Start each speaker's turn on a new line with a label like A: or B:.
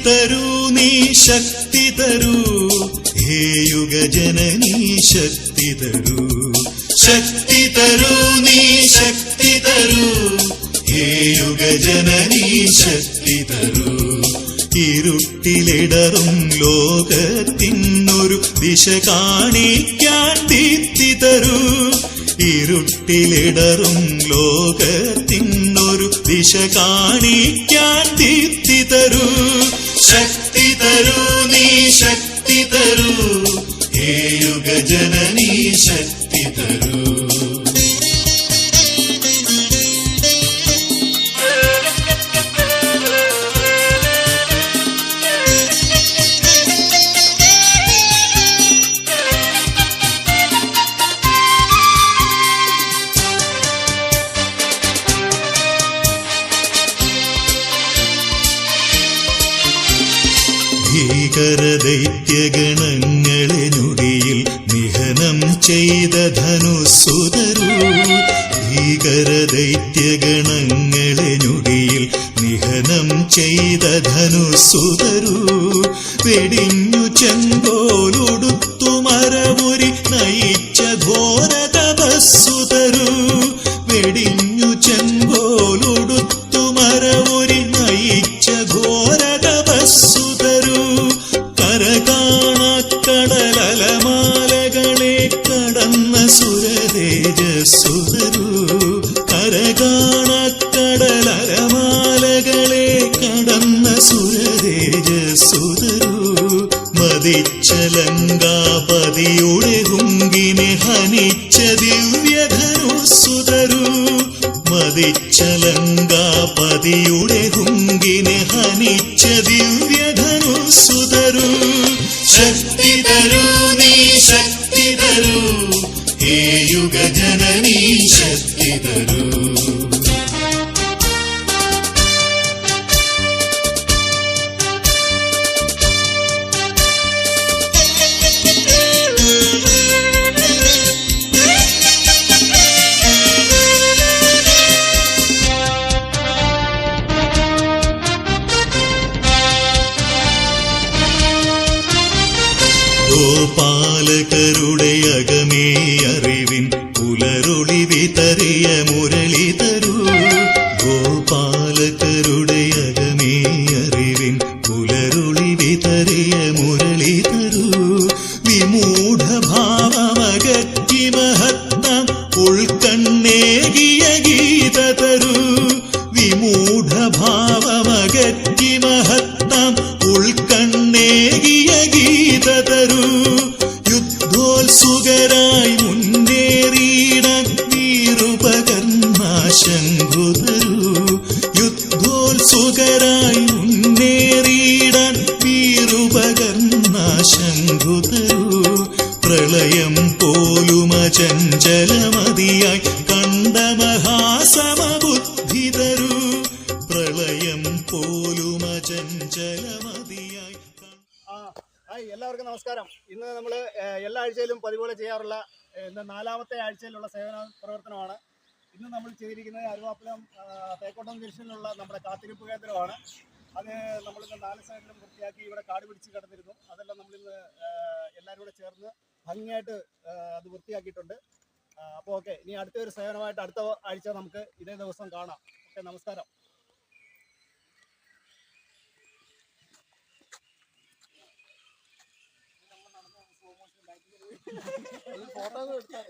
A: തരൂ നീ ശക്തി തരൂ, ഹേ യുഗജനനീ ശക്തി തരൂ. ശക്തി തരൂ നീ ശക്തി തരൂ, ഹേ യുഗജനനീ ശക്തി തരൂ. ഇരുട്ടിലിടറും ലോകത്തിനൊരു ദിശ കാണിക്കാൻ ദീപ്തി തരൂ. ഇരുട്ടിലിടറും ലോകത്തിനൊരു ദിശ കാണിക്കാൻ ദീപ്തി തരൂ. ശക്തി തരൂ നീ ശക്തി തരൂ, ഹേ യുഗജനനീ ശക്തി തരൂ. ഭീകരദൈത്യഗണങ്ങളെ ഞൊടിയിൽ നിഹനം ചെയ്ത ധനുസ്സുതരൂ. ഭീകരദൈത്യഗണങ്ങളെ ഞൊടിയിൽ നിഹനം ചെയ്ത ധനുസ്സുതരൂ. വെടിഞ്ഞു ചെങ്കോലൊടുത്തു മരമുരി നയിച്ച ഘോര തപസ്സുതരൂ. വെടിഞ്ഞു ചെങ്കോലൊടുത്തു മരമുരി നയിച്ച ഘോര തപസ്സുതരൂ. കരകാണക്കടലമാലകളെ കടന്ന സുരതേജസ്സുതരൂ. കരകാണക്കടലമാലകളെ കടന്ന സുരതേജസ്സുതരൂ. മതിച്ച ലങ്കാപതിയുടെ ഹുങ്കിനെ ഹനിച്ച ദിവ്യധനുസ്സുതരൂ. മതിച്ച ലങ്കാപതിയുടെ ഹുങ്കിനെ ഹനിച്ച ദിവ്യധനുസ്സുതരൂ. ശക്തി തരൂ നീ ശക്തി തരൂ, ഹേ യുഗജനനീ ശക്തി തരൂ. ഗോപാലകരുടെ അകമേ അറിവിൻ പുലരൊളി വിതറിയ മുരളി തരൂ. ഗോപാലകരുടെ അകമേ അറിവിൻ പുലരൊളി വിതറിയ മുരളി തരൂ. വിമൂഢഭാവമകറ്റി മഹത്താം ഉൾക്കണ്ണേകിയ ഗീത തരൂ. വിമൂഢഭാവമകറ്റി മഹത്താം ഉൾക്കണ്ണേകിയ ഗീത തരൂ. യുദ്ധോത്സുകരായി മുന്നേറിയിടാൻ വീറുപകർണാശങ്കു തരൂ. യുദ്ധോത്സുകരായി മുന്നേറിയിടാൻ വീറുപകർണാശങ്കു തരൂ. പ്രളയം പോലും അചഞ്ചലമതിയായി കണ്ട മഹാസമബുദ്ധി തരൂ. പ്രളയം പോലും അചഞ്ചലമതിയായി.
B: എല്ലാവർക്കും നമസ്കാരം. ഇന്ന് നമ്മൾ എല്ലാ ആഴ്ചയിലും പതിപോലെ ചെയ്യാറുള്ള ഇന്ന് 4ാമത്തെ ആഴ്ചയിലുള്ള സേവന പ്രവർത്തനമാണ്. ഇന്ന് നമ്മൾ ചെയ്തിരിക്കുന്നത് അരുവാപ്പുലം തേക്കോട്ടം ജംഗ്ഷനിലുള്ള നമ്മുടെ കാത്തിരിപ്പ് കേന്ദ്രമാണ്. അത് നമ്മളിന്ന് 4 സൈഡിലും വൃത്തിയാക്കി ഇവിടെ കാട് പിടിച്ച് കിടന്നിരുന്നു. അതെല്ലാം നമ്മളിന്ന് എല്ലാവരും കൂടെ ചേർന്ന് ഭംഗിയായിട്ട് അത് വൃത്തിയാക്കിയിട്ടുണ്ട്. അപ്പോൾ ഓക്കെ, ഇനി അടുത്തൊരു സേവനമായിട്ട് അടുത്ത ആഴ്ച നമുക്ക് ഇതേ ദിവസം കാണാം. ഓക്കെ, നമസ്കാരം. ഫോട്ടോ എടുത്താൽ